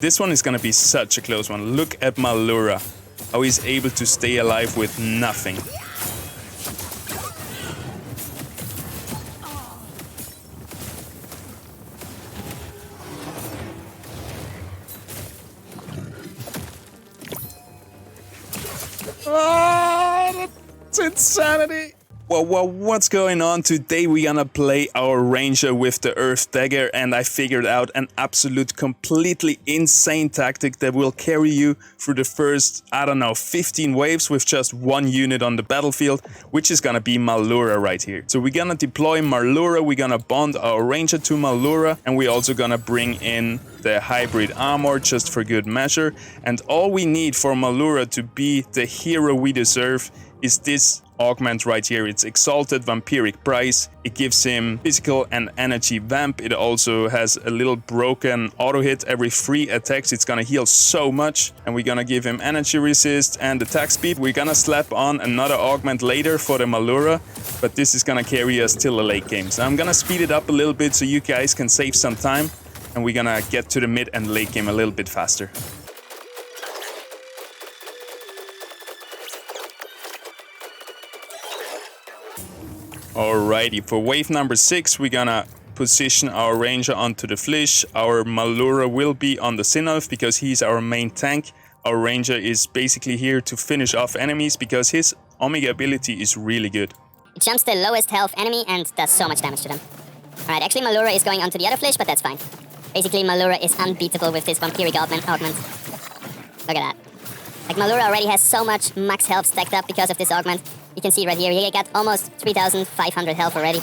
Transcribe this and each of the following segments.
This one is gonna be such a close one. Look at Malura, how he's able to stay alive with nothing. Oh, that's insanity. Well, what's going on? Today we're gonna play our ranger with the earth dagger, and I figured out an absolute completely insane tactic that will carry you through the first, I don't know, 15 waves with just one unit on the battlefield, which is gonna be Malura right here. So we're gonna deploy Malura, we're gonna bond our ranger to Malura, and we're also gonna bring in the hybrid armor just for good measure. And all we need for Malura to be the hero we deserve is this augment right here. It's Exalted Vampiric Price. It gives him physical and energy vamp. It also has a little broken auto hit every 3 attacks. It's gonna heal so much. And we're gonna give him energy resist and attack speed. We're gonna slap on another augment later for the Malura, but this is gonna carry us till the late game. So I'm gonna speed it up a little bit so you guys can save some time, and we're gonna get to the mid and late game a little bit faster. Alrighty, for wave number 6, we're gonna position our ranger onto the Flish. Our Malura will be on the Sinolf because he's our main tank. Our ranger is basically here to finish off enemies because his Omega ability is really good. It jumps the lowest health enemy and does so much damage to them. Alright, actually Malura is going onto the other Flish, but that's fine. Basically Malura is unbeatable with this Vampiric augment. Look at that. Like Malura already has so much max health stacked up because of this augment. You can see right here, he got almost 3,500 health already.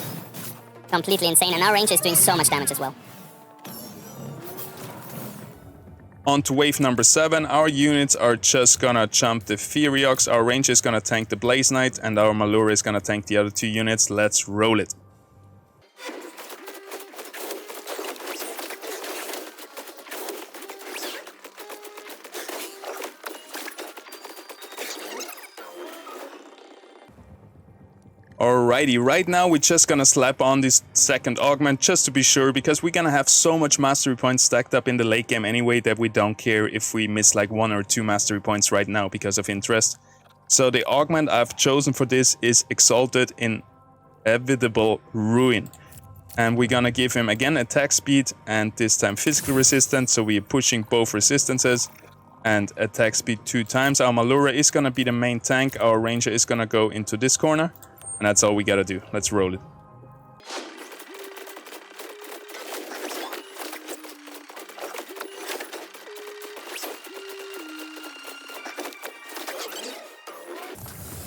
Completely insane, and our ranger is doing so much damage as well. On to wave number 7, our units are just gonna jump the Furiox, our ranger is gonna tank the Blaze Knight, and our Malura is gonna tank the other 2 units. Let's roll it. Alrighty, right now we're just gonna slap on this second augment just to be sure, because we're gonna have so much mastery points stacked up in the late game anyway that we don't care if we miss like 1 or 2 mastery points right now because of interest. So the augment I've chosen for this is Exalted Inevitable Ruin. And we're gonna give him again attack speed and this time physical resistance, so we're pushing both resistances. And attack speed 2 times. Our Malura is gonna be the main tank, our ranger is gonna go into this corner. And that's all we gotta do. Let's roll it.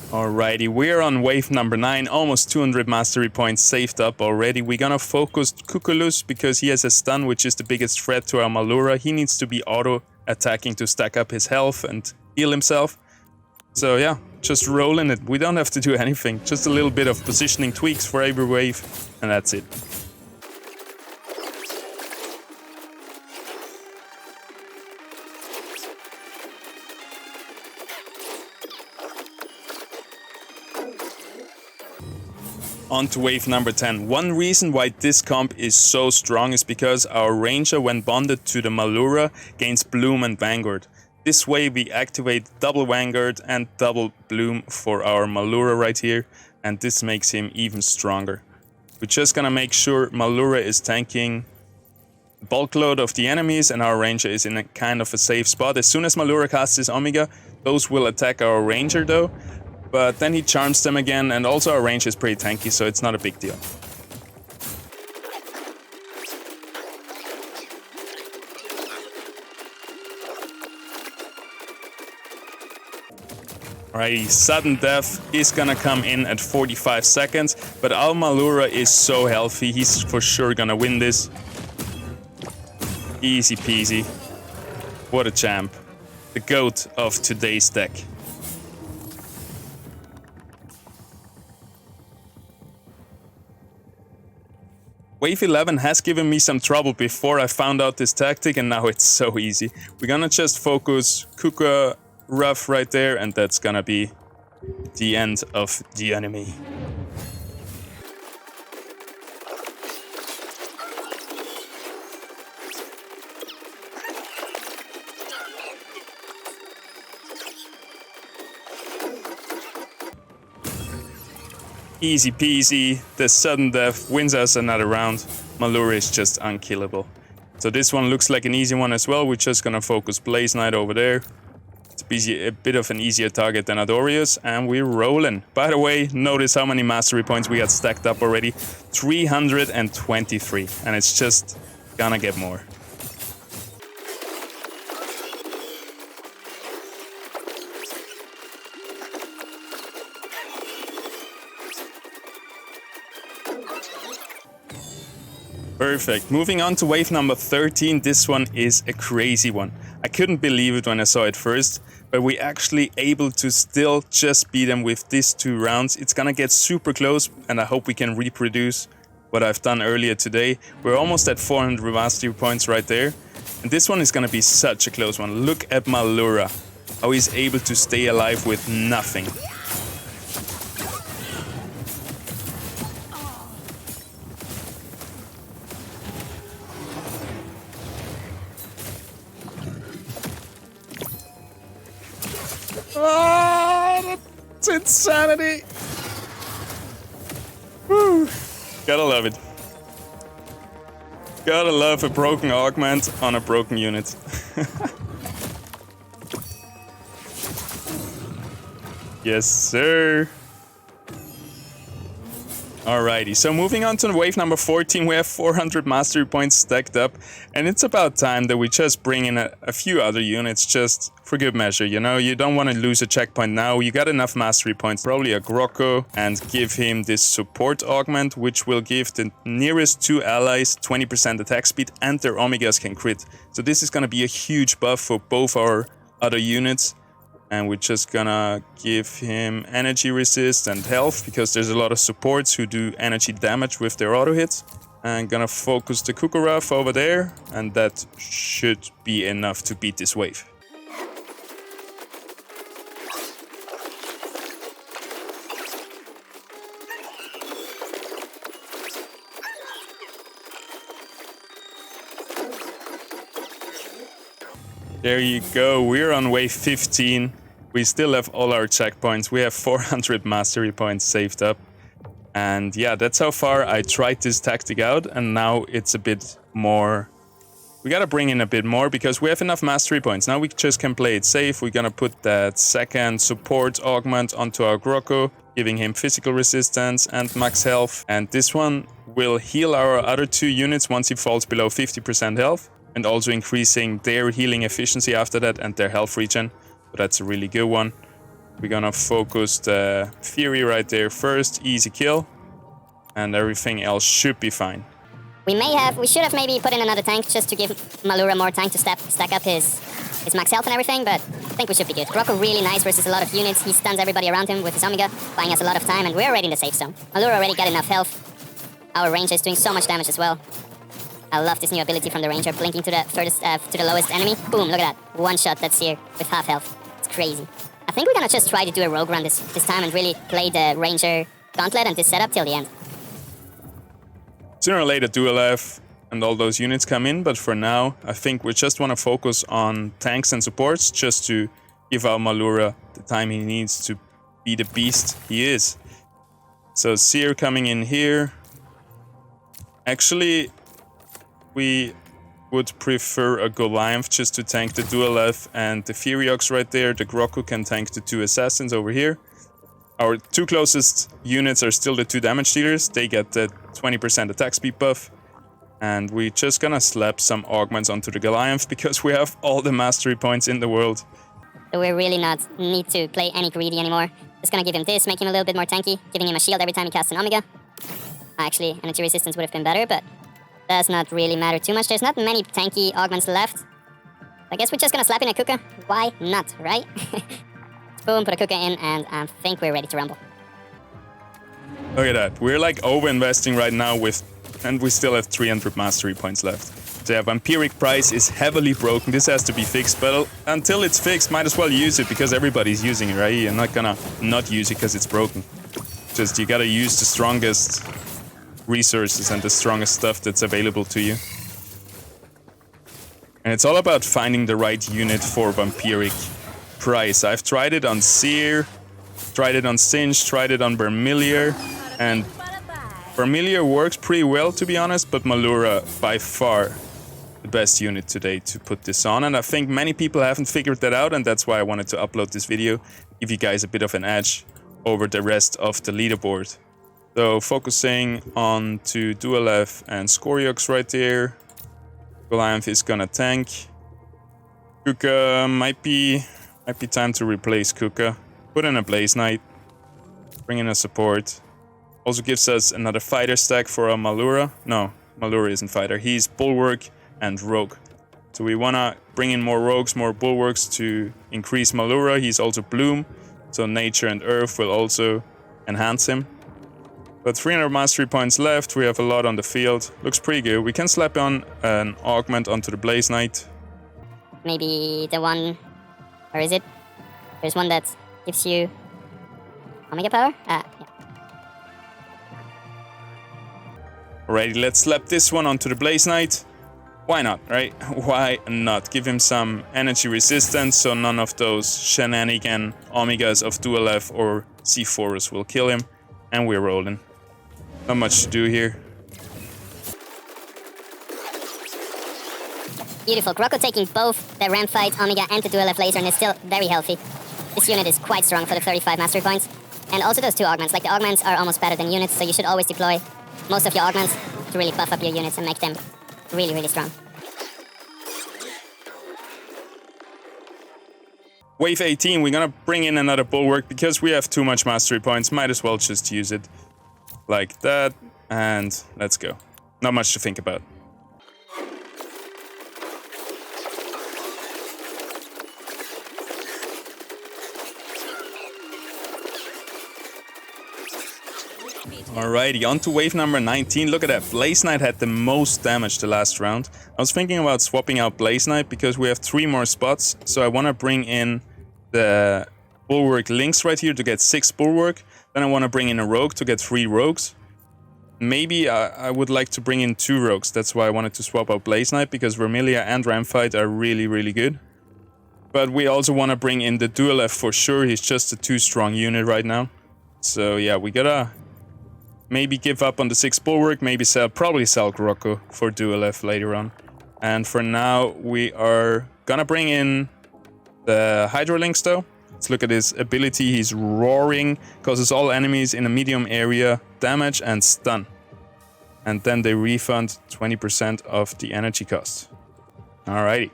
Alrighty, we're on wave number 9, almost 200 mastery points saved up already. We're gonna focus Cuculus because he has a stun, which is the biggest threat to our Malura. He needs to be auto-attacking to stack up his health and heal himself. So yeah, just rolling it. We don't have to do anything. Just a little bit of positioning tweaks for every wave, and that's it. On to wave number 10. One reason why this comp is so strong is because our ranger, when bonded to the Malura, gains Bloom and Vanguard. This way we activate double Vanguard and double Bloom for our Malura right here, and this makes him even stronger. We're just gonna make sure Malura is tanking the bulk load of the enemies and our ranger is in a kind of a safe spot. As soon as Malura casts his Omega, those will attack our ranger though, but then he charms them again, and also our ranger is pretty tanky, so it's not a big deal. Alrighty, sudden death is gonna come in at 45 seconds, but our Malura is so healthy, he's for sure gonna win this. Easy peasy. What a champ. The GOAT of today's deck. Wave 11 has given me some trouble before I found out this tactic, and now it's so easy. We're gonna just focus Kuka Rough right there, and that's gonna be the end of the enemy. Easy peasy. The sudden death wins us another round. Malura is just unkillable. So this one looks like an easy one as well. We're just gonna focus Blaze Knight over there. It's a bit of an easier target than Adorius, and we're rolling. By the way, notice how many mastery points we got stacked up already. 323, and it's just gonna get more. Perfect. Moving on to wave number 13. This one is a crazy one. I couldn't believe it when I saw it first, but we're actually able to still just beat them with these 2 rounds. It's gonna get super close, and I hope we can reproduce what I've done earlier today. We're almost at 400 mastery points right there. And this one is gonna be such a close one. Look at Malura, how he's able to stay alive with nothing. Oh, that's insanity. Woo. Gotta love it. Gotta love a broken augment on a broken unit. Yes, sir. Alrighty, so moving on to wave number 14, we have 400 mastery points stacked up, and it's about time that we just bring in a few other units just for good measure, you know? You don't want to lose a checkpoint now, you got enough mastery points, probably a Grocco, and give him this support augment, which will give the nearest 2 allies 20% attack speed, and their Omegas can crit. So this is going to be a huge buff for both our other units. And we're just gonna give him energy resist and health, because there's a lot of supports who do energy damage with their auto hits. And gonna focus the Kukuraf over there, and that should be enough to beat this wave. There you go, we're on wave 15. We still have all our checkpoints. We have 400 mastery points saved up. And yeah, that's how far I tried this tactic out, and now it's a bit more... We gotta bring in a bit more, because we have enough mastery points. Now we just can play it safe. We're gonna put that second support augment onto our Grocco, giving him physical resistance and max health. And this one will heal our other 2 units once he falls below 50% health, and also increasing their healing efficiency after that and their health regen. So that's a really good one. We're gonna focus the Fury right there first, easy kill, and everything else should be fine. We should have maybe put in another tank just to give Malura more time to stack up his max health and everything, but I think we should be good. Grocco really nice versus a lot of units. He stuns everybody around him with his Omega, buying us a lot of time, and we're already in the safe zone. Malura already got enough health. Our Ranger is doing so much damage as well. I love this new ability from the Ranger, blinking to the furthest, to the lowest enemy. Boom, look at that. One shot, that's here, with half health. It's crazy. I think we're gonna just try to do a rogue run this time and really play the Ranger gauntlet and this setup till the end. Sooner or later, Dual F and all those units come in, but for now, I think we just want to focus on tanks and supports, just to give our Malura the time he needs to be the beast he is. So Seer coming in here. Actually, we would prefer a Goliath just to tank the Dual F and the Furiox right there. The Grocco can tank the 2 assassins over here. Our 2 closest units are still the 2 damage dealers. They get the 20% attack speed buff. And we're just gonna slap some augments onto the Goliath because we have all the mastery points in the world. So we really not need to play any greedy anymore. Just gonna give him this, make him a little bit more tanky, giving him a shield every time he casts an Omega. Actually, energy resistance would have been better, but does not really matter too much. There's not many tanky augments left. I guess we're just gonna slap in a Kuka. Why not, right? Boom, put a Kuka in, and I think we're ready to rumble. Look at that. We're like over-investing right now and we still have 300 mastery points left. So yeah, Vampiric Price is heavily broken. This has to be fixed, but until it's fixed, might as well use it because everybody's using it, right? You're not gonna not use it because it's broken. Just you gotta use the strongest resources and the strongest stuff that's available to you. And it's all about finding the right unit for Vampiric Price. I've tried it on Seer, tried it on Singe, tried it on Vermilion, And Vermilion works pretty well, to be honest, but Malura by far the best unit today to put this on. And I think many people haven't figured that out, and that's why I wanted to upload this video, give you guys a bit of an edge over the rest of the leaderboard. So focusing on to Dualef and Scoriox right there. Goliath is gonna tank. Kuka might be time to replace Kuka. Put in a Blaze Knight. Bring in a support. Also gives us another fighter stack for a Malura. No, Malura isn't fighter. He's Bulwark and Rogue. So we wanna bring in more Rogues, more Bulwarks to increase Malura. He's also Bloom. So Nature and Earth will also enhance him. But 300 mastery points left. We have a lot on the field. Looks pretty good. We can slap on an augment onto the Blaze Knight. Maybe the one... Or is it? There's one that gives you... Omega power? Yeah. Alrighty, let's slap this one onto the Blaze Knight. Why not, right? Why not? Give him some energy resistance so none of those shenanigan Omegas of Dualef or C4s will kill him. And we're rolling. Not much to do here. Beautiful. Grokko taking both the Ram Fight, Omega and the Dualef laser and is still very healthy. This unit is quite strong for the 35 mastery points. And also those two augments. Like the augments are almost better than units, so you should always deploy most of your augments to really buff up your units and make them really, really strong. Wave 18, we're gonna bring in another Bulwark because we have too much mastery points. Might as well just use it like that. And let's go. Not much to think about. Alrighty, on to wave number 19. Look at that, Blaze Knight had the most damage the last round. I was thinking about swapping out Blaze Knight because we have 3 more spots. So I want to bring in the Bulwark links right here to get 6 Bulwark. Then I want to bring in a Rogue to get 3 Rogues. Maybe I would like to bring in 2 Rogues. That's why I wanted to swap out Blaze Knight, because Vermilia and Ramfight are really, really good. But we also want to bring in the Dualef for sure. He's just a too strong unit right now. So yeah, we gotta... maybe give up on the 6 Bulwark, maybe probably sell Grokko for Dualef later on. And for now, we are gonna bring in the Hydrolinks though. Let's look at his ability. He's Roaring, causes all enemies in a medium area damage and stun. And then they refund 20% of the energy cost. Alrighty.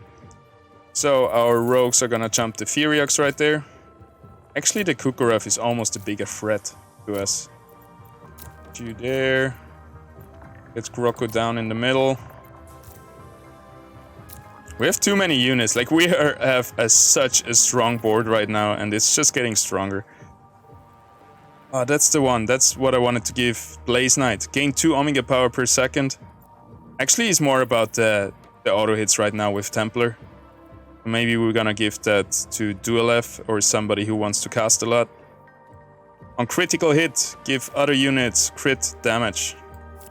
So our Rogues are gonna jump the Furiox right there. Actually, the Kukurov is almost a bigger threat to us. You there. Gets Grokko down in the middle. We have too many units. Like, we have such a strong board right now, and it's just getting stronger. Oh, that's the one. That's what I wanted to give Blaze Knight. Gain 2 Omega power per second. Actually, it's more about the auto hits right now with Templar. Maybe we're gonna give that to Dualef or somebody who wants to cast a lot. On critical hit, give other units crit damage.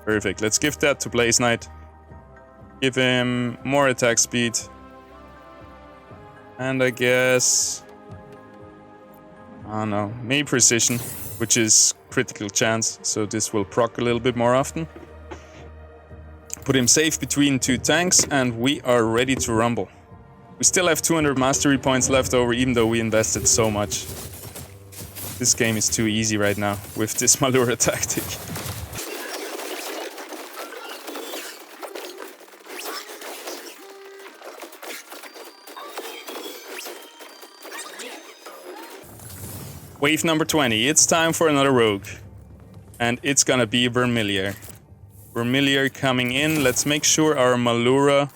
Perfect. Let's give that to Blaze Knight. Give him more attack speed. And I guess... I don't know. Maybe precision, which is critical chance. So this will proc a little bit more often. Put him safe between 2 tanks and we are ready to rumble. We still have 200 mastery points left over, even though we invested so much. This game is too easy right now with this Malura tactic. Wave number 20. It's time for another Rogue. And it's gonna be Vermilion. Vermilion coming in. Let's make sure our Malura...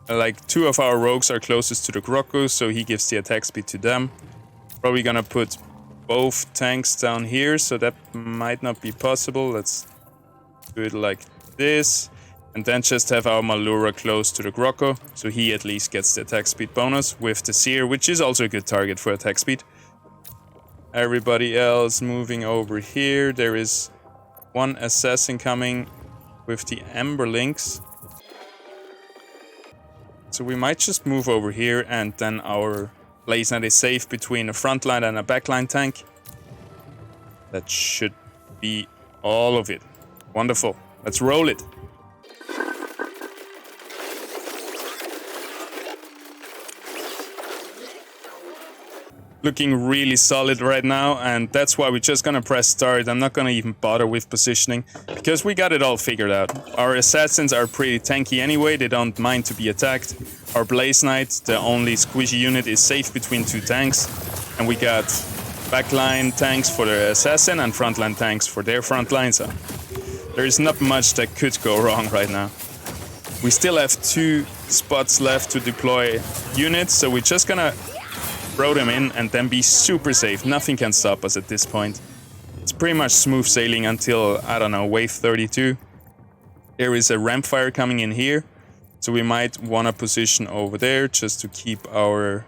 like, 2 of our Rogues are closest to the Grokko, so he gives the attack speed to them. Probably gonna put both tanks down here, so that might not be possible. Let's do it like this. And then just have our Malura close to the Grokko, so he at least gets the attack speed bonus with the Seer, which is also a good target for attack speed. Everybody else moving over here. There is one assassin coming with the Ember Links. So we might just move over here, and then our Blaze Knight is safe between a frontline and a backline tank. That should be all of it. Wonderful. Let's roll it. Looking really solid right now, and that's why we're just gonna press start. I'm not gonna even bother with positioning, because we got it all figured out. Our assassins are pretty tanky anyway, they don't mind to be attacked. Our Blaze Knight, the only squishy unit, is safe between two tanks. And we got backline tanks for the assassin and frontline tanks for their frontline, so there is not much that could go wrong right now. We still have 2 spots left to deploy units, so we're just gonna throw them in and then be super safe. Nothing can stop us at this point. It's pretty much smooth sailing until, I don't know, wave 32. There is a ramp fire coming in here, so we might want to position over there just to keep our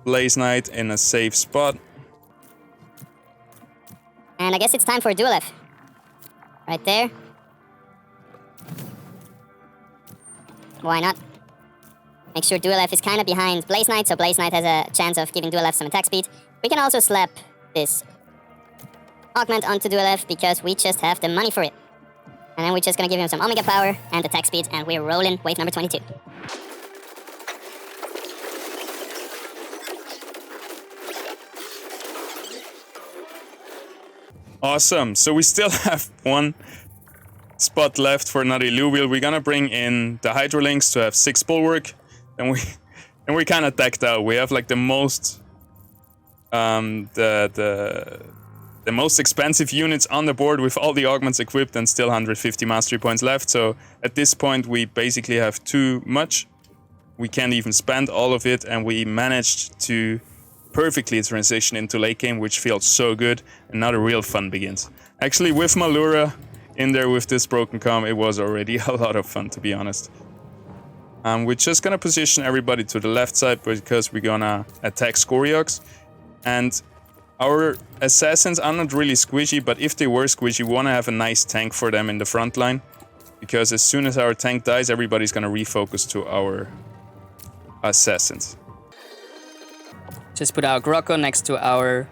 Blaze Knight in a safe spot. And I guess it's time for a dual F. Right there. Why not? Make sure dual F is kind of behind Blaze Knight, so Blaze Knight has a chance of giving dual F some attack speed. We can also slap this augment onto dual F because we just have the money for it. And then we're just gonna give him some Omega power and attack speed, and we're rolling wave number 22. Awesome. So we still have 1 spot left for another Illuvial. We're gonna bring in the Hydrolinks to have 6 bulwark, and we're kind of decked out. We have like the most the most expensive units on the board with all the augments equipped and still 150 mastery points left. So at this point we basically have too much. We can't even spend all of it, and we managed to perfectly transition into late game, which feels so good, and now the real fun begins. Actually, with Malura in there with this broken comm, it was already a lot of fun, to be honest. We're just gonna position everybody to the left side because we're gonna attack Scoriox, and our assassins are not really squishy, but if they were squishy, we wanna have a nice tank for them in the front line, because as soon as our tank dies, everybody's gonna refocus to our assassins. Just put our Grocco next to our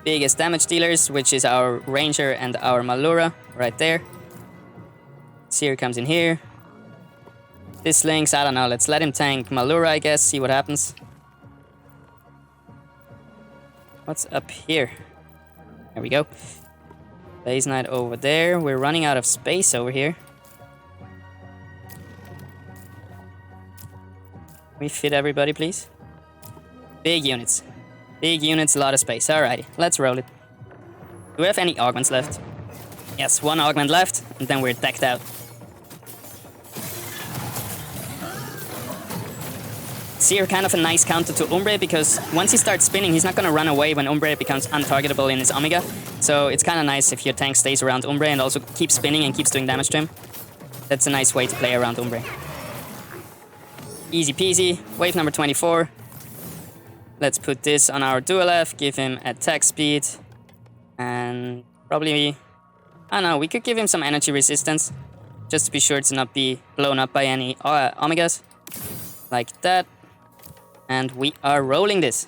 biggest damage dealers, which is our Ranger and our Malura, right there. Seer comes in here. This Lynx, I don't know, let's let him tank Malura, I guess, see what happens. What's up here? There we go. Blaze Knight over there. We're running out of space over here. We fit everybody, please. Big units. Big units, a lot of space. Alrighty, let's roll it. Do we have any augments left? Yes, 1 augment left, and then we're decked out. Seer kind of a nice counter to Umbre, because once he starts spinning, he's not gonna run away when Umbre becomes untargetable in his Omega. So it's kind of nice if your tank stays around Umbre and also keeps spinning and keeps doing damage to him. That's a nice way to play around Umbre. Easy peasy, wave number 24. Let's put this on our dual F, give him attack speed, and probably, I don't know, we could give him some energy resistance, just to be sure to not be blown up by any Omegas, like that, and we are rolling this.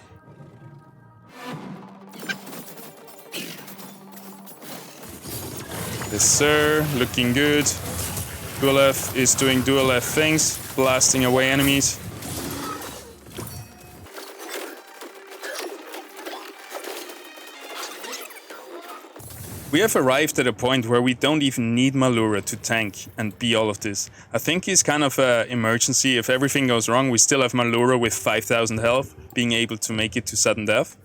Yes sir, looking good. Dual F is doing dual F things, blasting away enemies. We have arrived at a point where we don't even need Malura to tank and be all of this. I think he's kind of an emergency. If everything goes wrong, we still have Malura with 5,000 health, being able to make it to sudden death.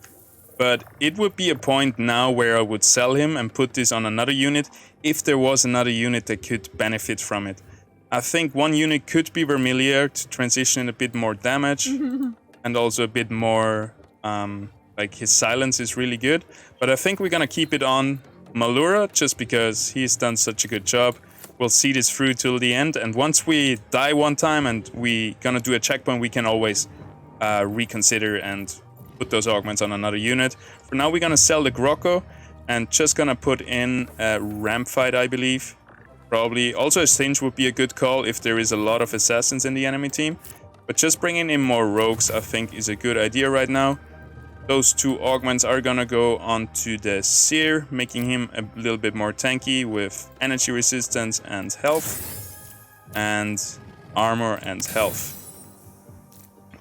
But it would be a point now where I would sell him and put this on another unit if there was another unit that could benefit from it. I think one unit could be Vermilion to transition a bit more damage and also a bit more, like his silence is really good. But I think we're gonna keep it on Malura just because he's done such a good job. We'll see this through till the end, and once we die one time and we gonna do a checkpoint, we can always reconsider and put those augments on another unit. For now, we're gonna sell the Grocco and just gonna put in a ramp fight, I believe. Probably also a Stinge would be a good call if there is a lot of assassins in the enemy team. But just bringing in more rogues, I think, is a good idea right now. Those 2 augments are gonna go onto the Seer, making him a little bit more tanky with energy resistance and health, and armor and health.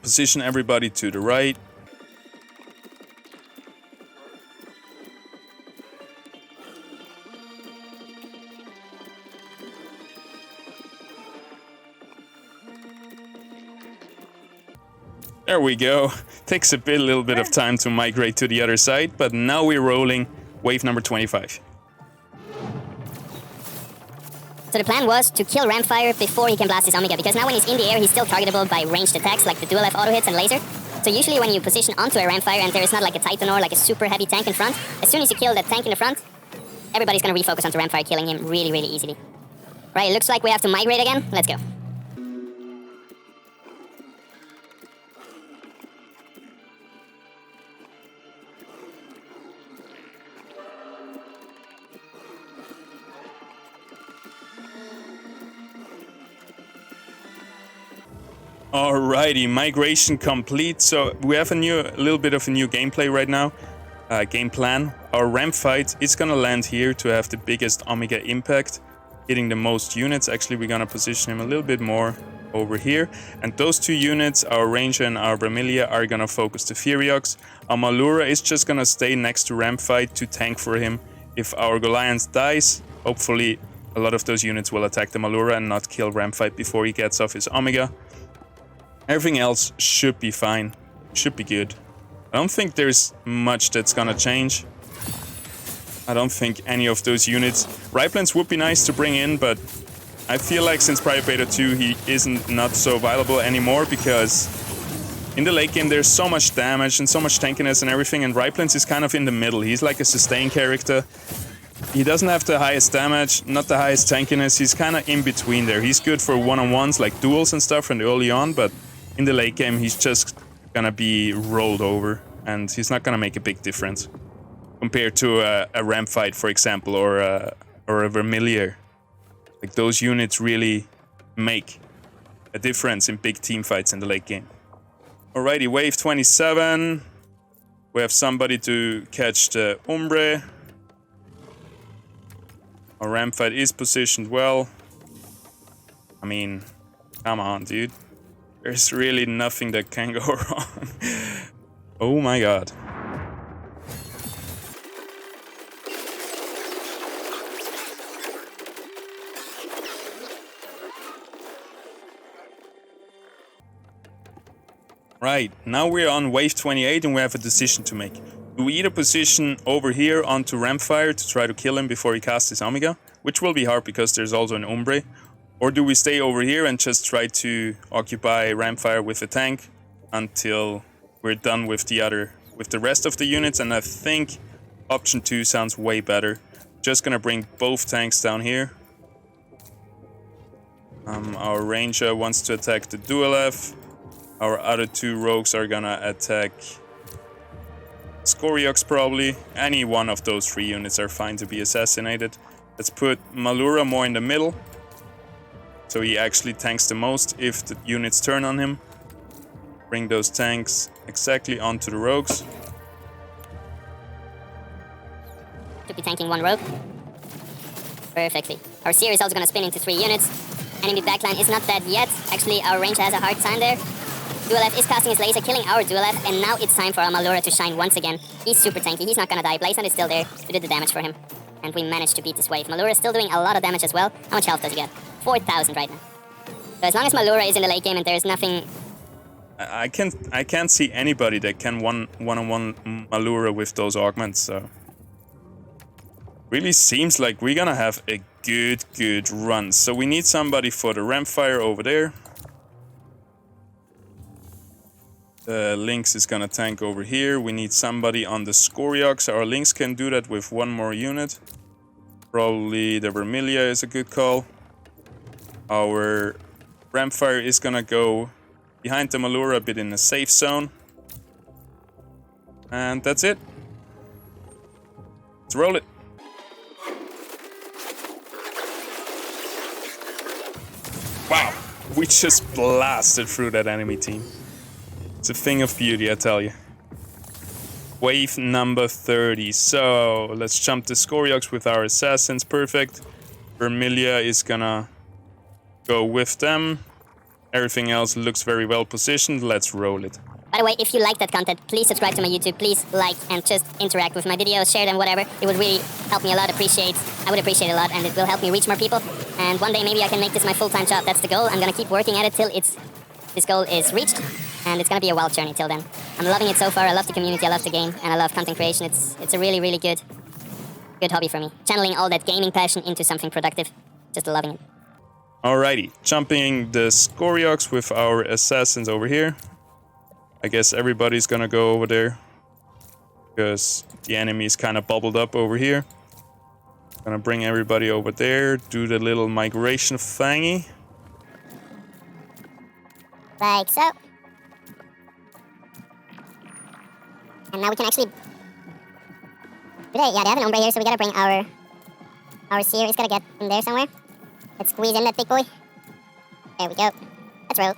Position everybody to the right. There we go. Takes a little bit of time to migrate to the other side, but now we're rolling wave number 25. So the plan was to kill Rampfire before he can blast his Omega, because now when he's in the air, he's still targetable by ranged attacks like the dual F auto hits and laser. So usually when you position onto a Rampfire and there is not like a Titan or like a super heavy tank in front, as soon as you kill that tank in the front, everybody's gonna refocus onto Rampfire, killing him really, really easily. Right, it looks like we have to migrate again. Let's go. Alrighty, migration complete. So we have a little bit of a new gameplay right now. Game plan. Our ramp fight is gonna land here to have the biggest Omega impact, hitting the most units. Actually, we're gonna position him a little bit more over here. And those 2 units, our Ranger and our Vermilia, are gonna focus the Furiox. Our Malura is just gonna stay next to ramp fight to tank for him. If our Reliance dies, hopefully a lot of those units will attack the Malura and not kill ramp fight before he gets off his Omega. Everything else should be fine, should be good. I don't think there's much that's gonna change. I don't think any of those units... Riplans would be nice to bring in, but I feel like since Private Beta 2 he isn't not so viable anymore, because in the late game there's so much damage and so much tankiness and everything, and Riplans is kind of in the middle. He's like a sustain character. He doesn't have the highest damage, not the highest tankiness. He's kind of in between there. He's good for one-on-ones like duels and stuff from early on, but in the late game, he's just gonna be rolled over, and he's not gonna make a big difference compared to a ramp fight, for example, or a Vermilion. Like, those units really make a difference in big team fights in the late game. Alrighty, wave 27. We have somebody to catch the Umbre. Our ramp fight is positioned well. I mean, come on, dude. There's really nothing that can go wrong. Oh my god. Right, now we're on wave 28 and we have a decision to make. Do we either position over here onto Rampfire to try to kill him before he casts his Omega, which will be hard because there's also an Umbre, or do we stay over here and just try to occupy Rampfire with a tank until we're done with the rest of the units? And I think option 2 sounds way better. Just gonna bring both tanks down here. Our Ranger wants to attack the Dual F. Our other 2 rogues are gonna attack Scoriox probably. Any one of those 3 units are fine to be assassinated. Let's put Malura more in the middle, so he actually tanks the most if the units turn on him. Bring those tanks exactly onto the rogues. Should be tanking 1 rogue. Perfectly. Our Seer is also gonna spin into 3 units. Enemy backline is not dead yet. Actually, our Ranger has a hard time there. Dual F is casting his laser, killing our Dual F, and now it's time for our Malura to shine once again. He's super tanky, he's not gonna die. Blazon is still there to do the damage for him. And we managed to beat this wave. Malura is still doing a lot of damage as well. How much health does he get? 4,000 right now. So as long as Malura is in the late game and there is nothing... I can't see anybody that can one-on-one Malura with those augments, so... Really seems like we're gonna have a good run. So we need somebody for the Rampfire over there. The Lynx is gonna tank over here. We need somebody on the Scoriox. Our Lynx can do that with 1 more unit. Probably the Vermilia is a good call. Our Rampfire is gonna go behind the Malura a bit in a safe zone. And that's it. Let's roll it. Wow, we just blasted through that enemy team. It's a thing of beauty, I tell you. Wave number 30. So let's jump the Scoriox with our assassins. Perfect. Vermilia is gonna go with them. Everything else looks very well positioned. Let's roll it. By the way, if you like that content, please subscribe to my YouTube. Please like and just interact with my videos, share them, whatever. It would really help me a lot. I would appreciate it a lot, and it will help me reach more people. And one day maybe I can make this my full-time job. That's the goal. I'm gonna keep working at it till this goal is reached, and it's gonna be a wild journey till then. I'm loving it so far. I love the community, I love the game, and I love content creation. It's a really, really good hobby for me. Channeling all that gaming passion into something productive. Just loving it. Alrighty, jumping the Scoriox with our assassins over here. I guess everybody's gonna go over there because the enemy is kind of bubbled up over here. Gonna bring everybody over there, do the little migration thingy. Like so. And now we can actually... Yeah, they have an Umbra here, so we gotta bring our Seer. He's gotta get in there somewhere. Let's squeeze in that big boy. There we go. Let's roll.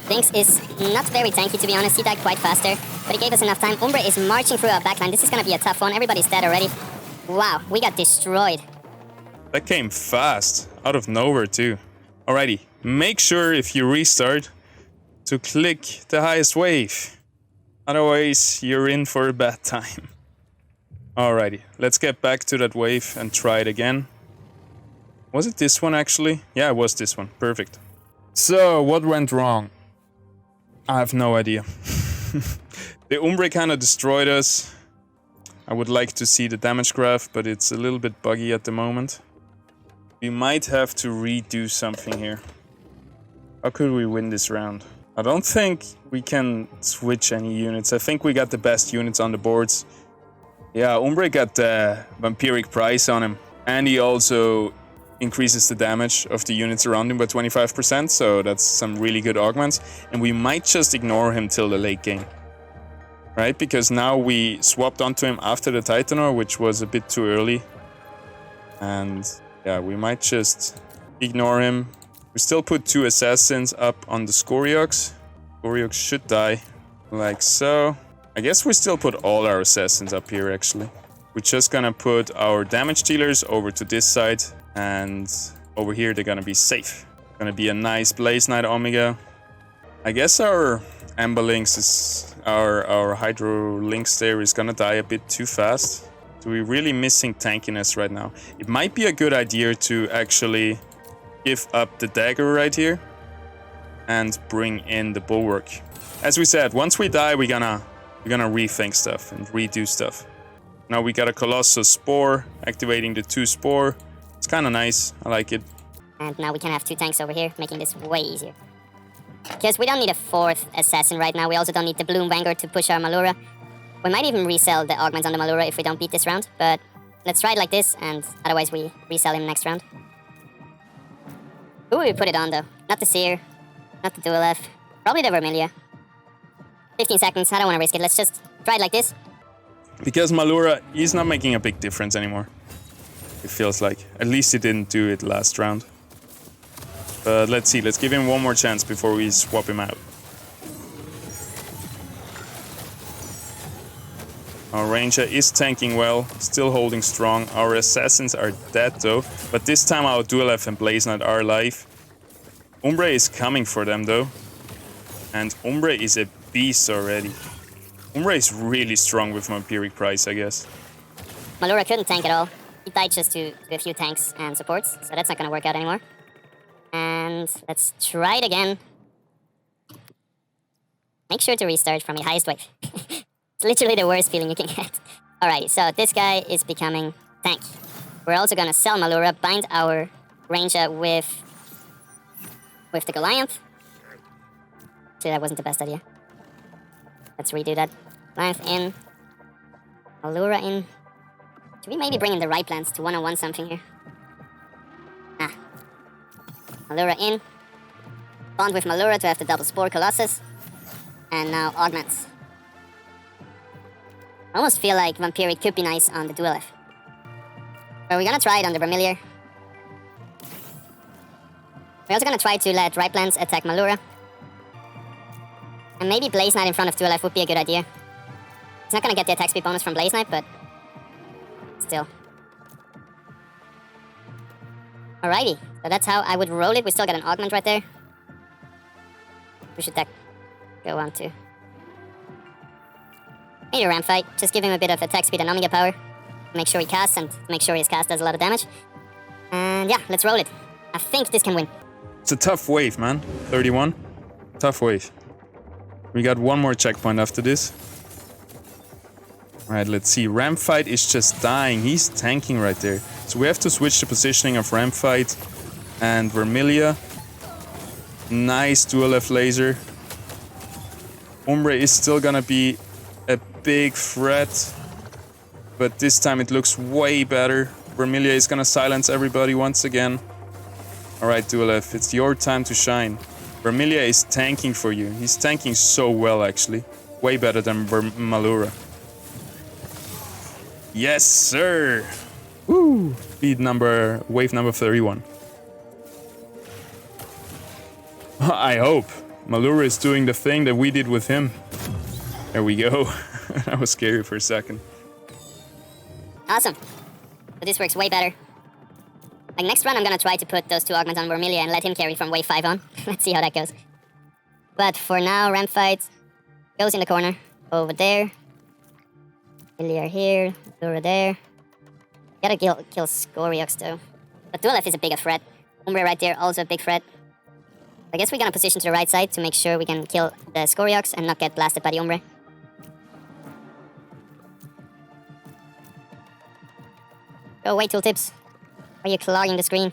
Things is not very tanky, to be honest. He died quite faster, but he gave us enough time. Umbra is marching through our backline. This is gonna be a tough one. Everybody's dead already. Wow, we got destroyed. That came fast, out of nowhere too. Alrighty, make sure if you restart to click the highest wave. Otherwise, you're in for a bad time. Alrighty, let's get back to that wave and try it again. Was it this one actually? Yeah, it was this one. Perfect. So, what went wrong? I have no idea. The Umbra kind of destroyed us. I would like to see the damage graph, but it's a little bit buggy at the moment. We might have to redo something here. How could we win this round? I don't think we can switch any units. I think we got the best units on the boards. Yeah, Umbra got the Vampiric Price on him. And he also increases the damage of the units around him by 25%. So that's some really good augments. And we might just ignore him till the late game. Right? Because now we swapped onto him after the Titanor, which was a bit too early. And yeah, we might just ignore him. We still put 2 assassins up on the Scoriox. Scoriox should die, like so. I guess we still put all our assassins up here, actually. We're just gonna put our damage dealers over to this side, and over here they're gonna be safe. Gonna be a nice Blaze Knight Omega. I guess our Amber Lynx is... Our Hydro Lynx there is gonna die a bit too fast. So we're really missing tankiness right now. It might be a good idea to actually give up the dagger right here and bring in the bulwark. As we said, once we die, we're gonna rethink stuff and redo stuff. Now we got a Colossus Spore, activating the 2 Spore. It's kind of nice. I like it. And now we can have 2 tanks over here, making this way easier. Because we don't need a 4th assassin right now. We also don't need the Bloom Vanguard to push our Malura. We might even resell the augments on the Malura if we don't beat this round. But let's try it like this, and otherwise we resell him next round. Who would we put it on, though? Not the Seer, not the Dual F, probably the Vermilia. 15 seconds, I don't want to risk it. Let's just try it like this. Because Malura, he's not making a big difference anymore. It feels like. At least he didn't do it last round. But let's see, let's give him one more chance before we swap him out. Our Ranger is tanking well, still holding strong. Our Assassins are dead though, but this time our Dual F and Blaze Knight are alive. Umbra is coming for them though. And Umbra is a beast already. Umbra is really strong with Vampiric Price, I guess. Malura couldn't tank at all. He died just to a few tanks and supports, so that's not gonna work out anymore. And let's try it again. Make sure to restart from your highest wave. It's literally the worst feeling you can get. Alright, so this guy is becoming tank. We're also gonna sell Malura, bind our Ranger with the Goliath. Actually, that wasn't the best idea. Let's redo that. Goliath in. Malura in. Should we maybe bring in the right plans to 1-on-1 something here? Ah. Malura in. Bond with Malura to have the double Spore Colossus. And now augments. I almost feel like Vampiric could be nice on the Dual F. But we're gonna try it on the Vermilion. We're also gonna try to let Riplands attack Malura. And maybe Blaze Knight in front of 2LF would be a good idea. He's not gonna get the attack speed bonus from Blaze Knight, but still. Alrighty, so that's how I would roll it. We still got an augment right there. We should go on to maybe a ramp fight. Just give him a bit of attack speed and Omega power. Make sure he casts and make sure his cast does a lot of damage. And yeah, let's roll it. I think this can win. It's a tough wave, man. 31. Tough wave. We got one more checkpoint after this. Alright, let's see. Ramp fight is just dying. He's tanking right there. So we have to switch the positioning of ramp fight and Vermilia. Nice dual F laser. Umbre is still gonna be a big threat. But this time it looks way better. Vermilia is gonna silence everybody once again. Alright, dual F, it's your time to shine. Vermilia is tanking for you. He's tanking so well, actually. Way better than Malura. Yes, sir! Woo! Wave number 31. I hope. Malura is doing the thing that we did with him. There we go. That was scary for a second. Awesome. So this works way better. Like next run, I'm gonna try to put those 2 augments on Vermilia and let him carry from wave 5 on. Let's see how that goes. But for now, ramp fight goes in the corner. Over there. Ilya here. Lura there. Gotta kill Scoriox though. But Dual F is a bigger threat. Umbre right there, also a big threat. I guess we're gonna position to the right side to make sure we can kill the Scoriox and not get blasted by the Umbre. Go away, tooltips. Why are you clogging the screen?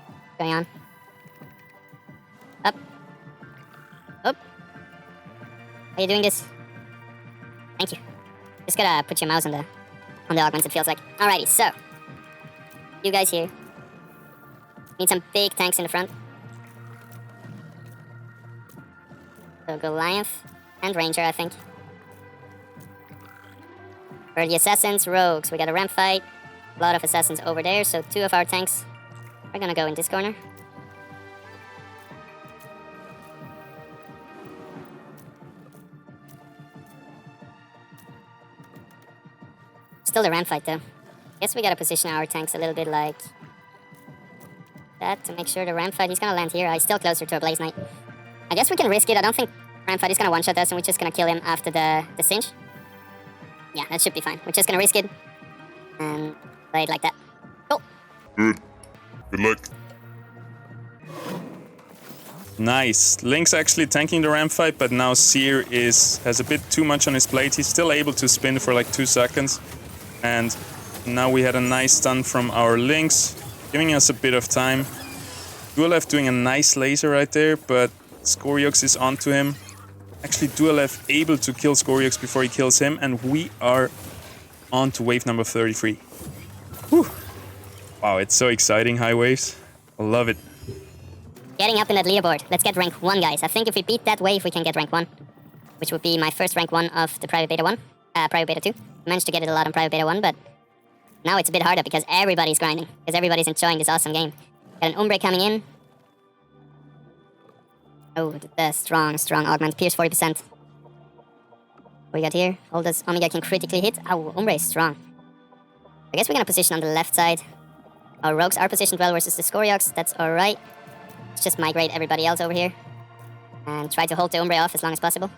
What's going on? Up. Up. Are you doing this? Thank you. Just gotta put your mouse on the augments, it feels like. Alrighty, so. You guys here. Need some big tanks in the front. So Goliath and Ranger, I think. For the Assassins, Rogues, we got a ramp fight. A lot of Assassins over there, so 2 of our tanks are gonna go in this corner. Still the ramp fight though. Guess we gotta position our tanks a little bit like that to make sure the ramp fight, he's gonna land here. He's still closer to a Blaze Knight. I guess we can risk it. I don't think ramp fight is gonna one-shot us and we're just gonna kill him after the cinch. Yeah, that should be fine. We're just gonna risk it and play it like that. Cool. Good luck. Nice. Link's actually tanking the ramp fight, but now Seer has a bit too much on his plate. He's still able to spin for like 2 seconds. And now we had a nice stun from our Lynx, giving us a bit of time. Dual F doing a nice laser right there, but Scoriox is onto him. Actually, Dual F able to kill Scoriox before he kills him, and we are on to wave number 33. Whew. Wow, it's so exciting, high waves. I love it. Getting up in that leaderboard. Let's get rank 1, guys. I think if we beat that wave, we can get rank 1. Which would be my first rank 1 of the Private Beta 1. Private Beta 2. Managed to get it a lot on Private Beta 1, but now it's a bit harder because everybody's grinding. Because everybody's enjoying this awesome game. Got an Umbre coming in. Oh, the strong augment. Pierce 40%. What we got here? All this Omega can critically hit. Oh, Umbre is strong. I guess we're gonna position on the left side. Our rogues are positioned well versus the Scoriox. That's alright. Let's just migrate everybody else over here. And try to hold the Umbre off as long as possible.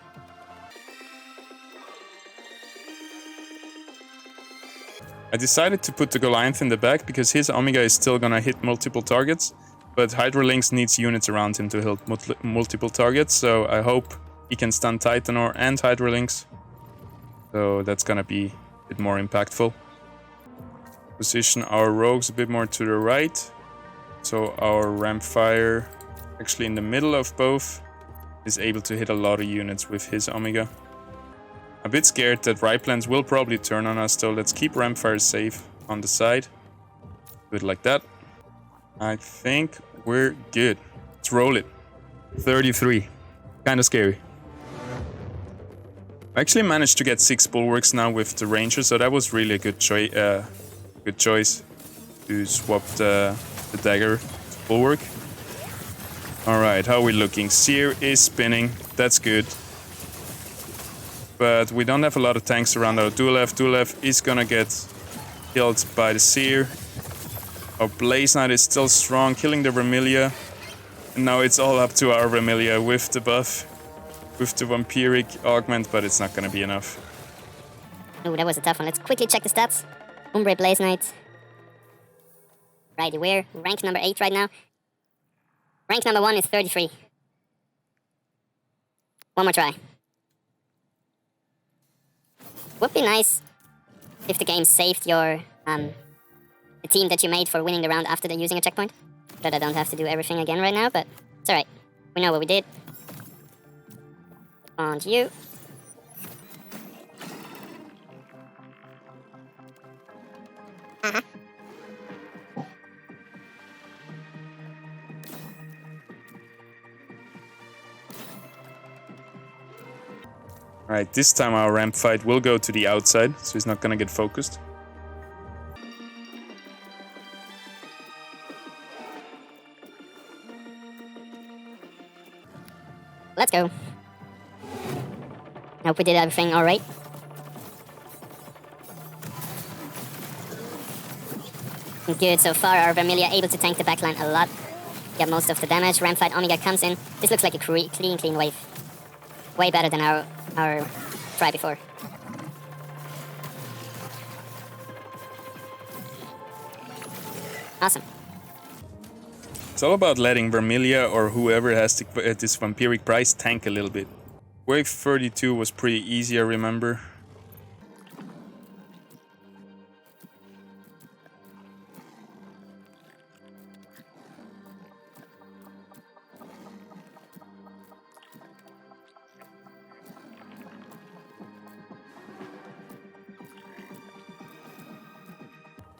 I decided to put the Goliath in the back because his Omega is still gonna hit multiple targets. But Hydrolinx needs units around him to hit multiple targets, so I hope he can stun Titanor and Hydrolinx. So that's gonna be a bit more impactful. Position our rogues a bit more to the right. So our Rampfire, actually in the middle of both, is able to hit a lot of units with his Omega. A bit scared that Riplands will probably turn on us, so let's keep Rampfire safe on the side. Do it like that. I think we're good. Let's roll it. 33. Kind of scary. I actually managed to get 6 bulwarks now with the Ranger, so that was really a good choice to swap the dagger bulwark. Alright, how are we looking? Seer is spinning. That's good. But we don't have a lot of tanks around our Duelev. Duelev is gonna get killed by the Seer. Our Blaze Knight is still strong, killing the Vermilia. And now it's all up to our Vermilia with the buff. With the Vampiric Augment, but it's not gonna be enough. Oh, that was a tough one. Let's quickly check the stats. Umbre Blaze Knight. Righty, we're rank number 8 right now. Rank number 1 is 33. One more try. Would be nice if the game saved your the team that you made for winning the round after using a checkpoint. That I don't have to do everything again right now, but it's alright. We know what we did. On to you. Alright, this time our ramp fight will go to the outside, so he's not gonna get focused. Let's go. I hope we did everything alright. Good so far, our Vermilia able to tank the backline a lot. Get most of the damage. Ramp fight Omega comes in. This looks like a clean wave. Way better than our try before. Awesome. It's all about letting Vermilia or whoever has this Vampiric Price tank a little bit. Wave 32 was pretty easy, I remember.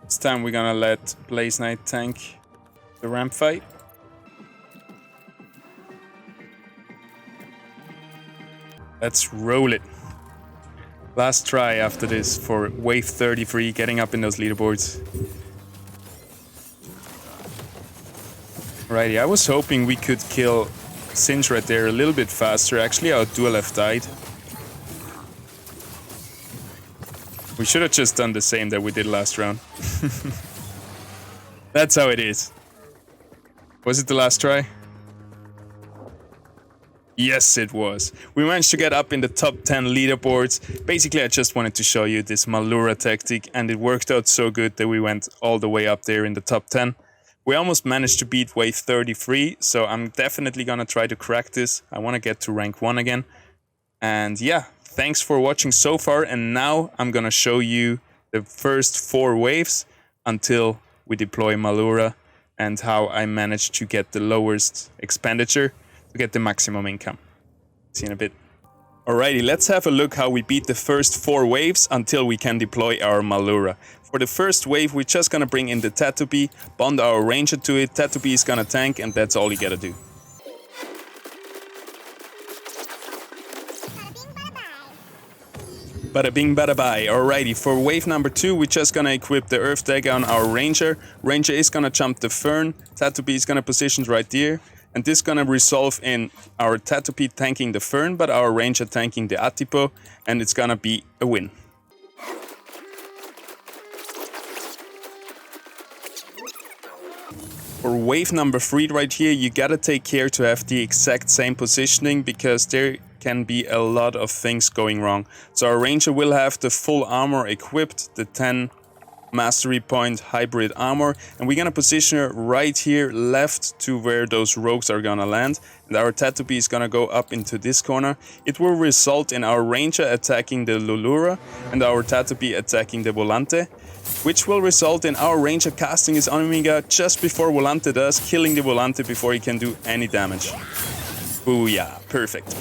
This time we're gonna let Blaze Knight tank the ramp fight. Let's roll it. Last try after this for wave 33, getting up in those leaderboards. Righty, I was hoping we could kill Sindra there a little bit faster. Actually, our Duelev died. We should have just done the same that we did last round. That's how it is. Was it the last try? Yes, it was. We managed to get up in the top 10 leaderboards. Basically, I just wanted to show you this malura tactic, and it worked out so good that we went all the way up there in the top 10. We almost managed to beat wave 33, so I'm definitely gonna try to crack this. I wanna get to rank 1 again. And yeah, thanks for watching so far, and now I'm gonna show you the first 4 waves until we deploy malura and how I managed to get the lowest expenditure to get the maximum income. See you in a bit. Alrighty, let's have a look how we beat the first 4 waves until we can deploy our malura. For the first wave, we're just gonna bring in the Tatoopi, bond our ranger to it, Tatoopi is gonna tank, and that's all you gotta do. Bada bing, bada bye. Alrighty, for wave number 2, we're just gonna equip the Earth Dagger on our Ranger. Ranger is gonna jump the Fern, Tatoopi is gonna position right there, and this is gonna resolve in our Tatoopi tanking the Fern, but our Ranger tanking the Atipo, and it's gonna be a win. For wave number 3 right here, you gotta take care to have the exact same positioning, because there can be a lot of things going wrong. So our Ranger will have the full armor equipped, the 10 mastery point hybrid armor, and we're gonna position her right here left to where those rogues are gonna land, and our Tatoopi is gonna go up into this corner. It will result in our Ranger attacking the Lulura and our Tatoopi attacking the Volante, which will result in our Ranger casting his Omega just before Volante does, killing the Volante before he can do any damage. Booyah, perfect.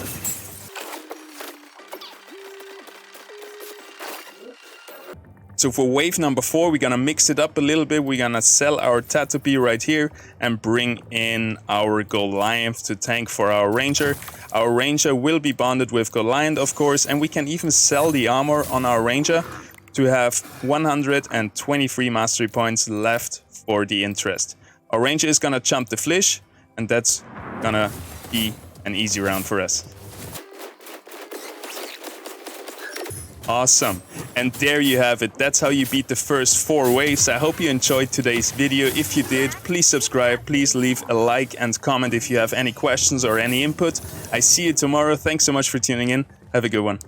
So for wave number 4, we're gonna mix it up a little bit. We're gonna sell our Tatoopi right here and bring in our Goliath to tank for our Ranger. Our Ranger will be bonded with Goliath, of course, and we can even sell the armor on our Ranger to have 123 mastery points left for the interest. Our ranger is gonna jump the flish, and that's gonna be an easy round for us. Awesome. And there you have it. That's how you beat the first 4 waves. I hope you enjoyed today's video. If you did, please subscribe. Please leave a like and comment if you have any questions or any input. I see you tomorrow. Thanks so much for tuning in. Have a good one.